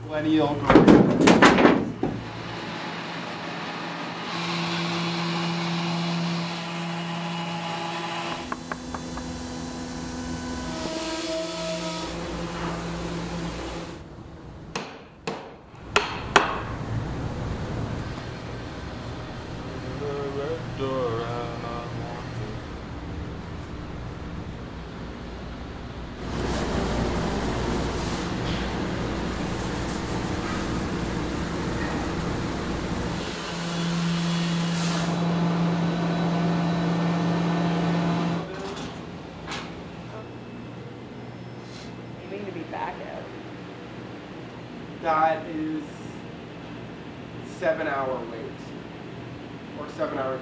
Millennial girl. Aiming to be back out. That is 7-hour wait. Or 7 hour